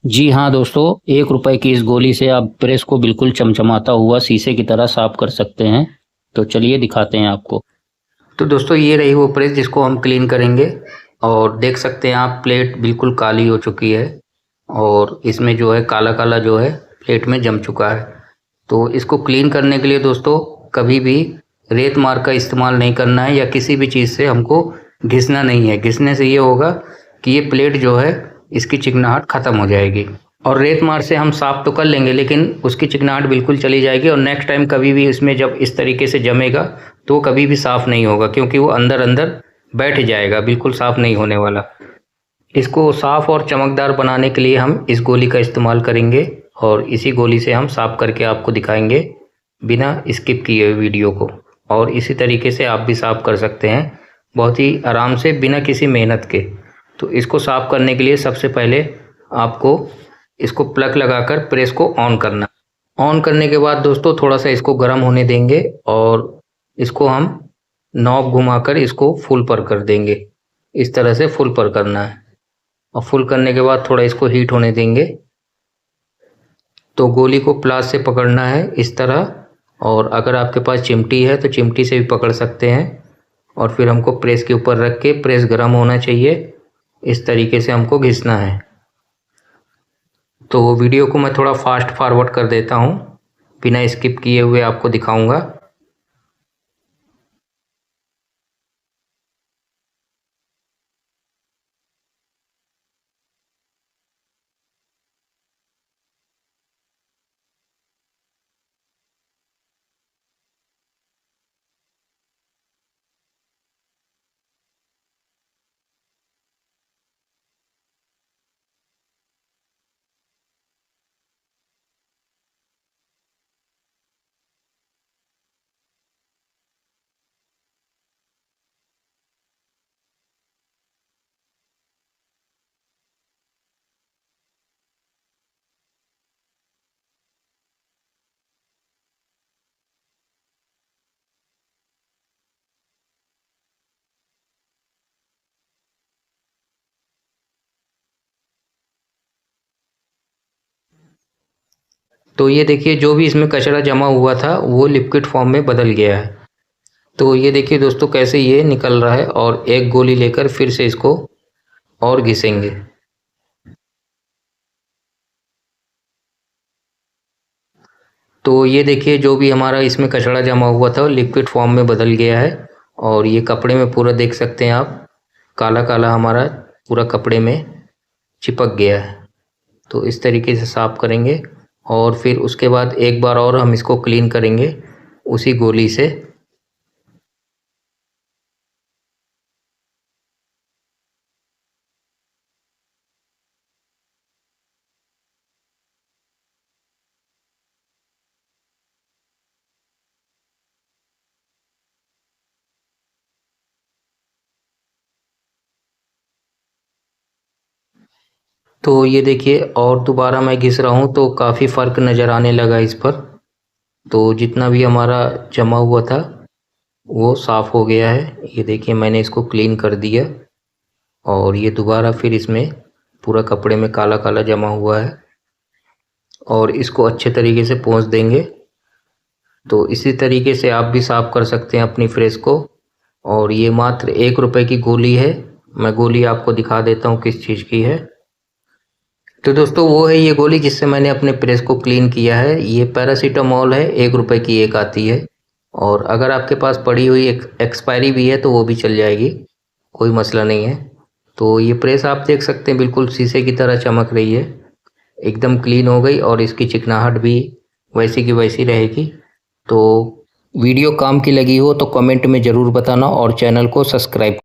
जी हाँ दोस्तों, 1 रुपए की इस गोली से आप प्रेस को बिल्कुल चमचमाता हुआ शीशे की तरह साफ कर सकते हैं। तो चलिए दिखाते हैं आपको। तो दोस्तों ये रही वो प्रेस जिसको हम क्लीन करेंगे और देख सकते हैं आप प्लेट बिल्कुल काली हो चुकी है और इसमें जो है काला काला जो है प्लेट में जम चुका है। तो इसको क्लीन करने के लिए दोस्तों कभी भी रेत मार का इस्तेमाल नहीं करना है या किसी भी चीज़ से हमको घिसना नहीं है। घिसने से ये होगा कि ये प्लेट जो है इसकी चिकनाहट ख़त्म हो जाएगी और रेत मार से हम साफ़ तो कर लेंगे लेकिन उसकी चिकनाहट बिल्कुल चली जाएगी और नेक्स्ट टाइम कभी भी इसमें जब इस तरीके से जमेगा तो कभी भी साफ़ नहीं होगा क्योंकि वो अंदर अंदर बैठ जाएगा, बिल्कुल साफ़ नहीं होने वाला। इसको साफ़ और चमकदार बनाने के लिए हम इस गोली का इस्तेमाल करेंगे और इसी गोली से हम साफ़ करके आपको दिखाएंगे बिना स्किप किए हुए वीडियो को। और इसी तरीके से आप भी साफ़ कर सकते हैं बहुत ही आराम से बिना किसी मेहनत के। तो इसको साफ़ करने के लिए सबसे पहले आपको इसको प्लग लगाकर प्रेस को ऑन करना। ऑन करने के बाद दोस्तों थोड़ा सा इसको गर्म होने देंगे और इसको हम नॉब घुमाकर इसको फुल पर कर देंगे। इस तरह से फुल पर करना है और फुल करने के बाद थोड़ा इसको हीट होने देंगे। तो गोली को प्लास से पकड़ना है इस तरह, और अगर आपके पास चिमटी है तो चिमटी से भी पकड़ सकते हैं और फिर हमको प्रेस के ऊपर रख के प्रेस गर्म होना चाहिए, इस तरीके से हमको घिसना है। तो वीडियो को मैं थोड़ा फास्ट फॉरवर्ड कर देता हूँ, बिना स्किप किए हुए आपको दिखाऊंगा। तो ये देखिए जो भी इसमें कचरा जमा हुआ था वो लिक्विड फॉर्म में बदल गया है। तो ये देखिए दोस्तों कैसे ये निकल रहा है और एक गोली लेकर फिर से इसको और घिसेंगे। तो ये देखिए जो भी हमारा इसमें कचरा जमा हुआ था वो लिक्विड फॉर्म में बदल गया है और ये कपड़े में पूरा देख सकते हैं आप, काला काला हमारा पूरा कपड़े में चिपक गया है। तो इस तरीके से साफ़ करेंगे और फिर उसके बाद एक बार और हम इसको क्लीन करेंगे उसी गोली से। तो ये देखिए और दोबारा मैं घिस रहा हूँ तो काफ़ी फ़र्क नज़र आने लगा इस पर। तो जितना भी हमारा जमा हुआ था वो साफ़ हो गया है। ये देखिए मैंने इसको क्लीन कर दिया और ये दोबारा फिर इसमें पूरा कपड़े में काला काला जमा हुआ है और इसको अच्छे तरीके से पोंछ देंगे। तो इसी तरीके से आप भी साफ़ कर सकते हैं अपनी प्रेस को। और ये मात्र 1 रुपए की गोली है। मैं गोली आपको दिखा देता हूँ किस चीज़ की है। तो दोस्तों वो है ये गोली जिससे मैंने अपने प्रेस को क्लीन किया है। ये पैरासीटामोल है, 1 रुपए की एक आती है और अगर आपके पास पड़ी हुई एक्सपायरी भी है तो वो भी चल जाएगी, कोई मसला नहीं है। तो ये प्रेस आप देख सकते हैं बिल्कुल शीशे की तरह चमक रही है, एकदम क्लीन हो गई और इसकी चिकनाहट भी वैसी की वैसी रहेगी। तो वीडियो काम की लगी हो तो कमेंट में ज़रूर बताना और चैनल को सब्सक्राइब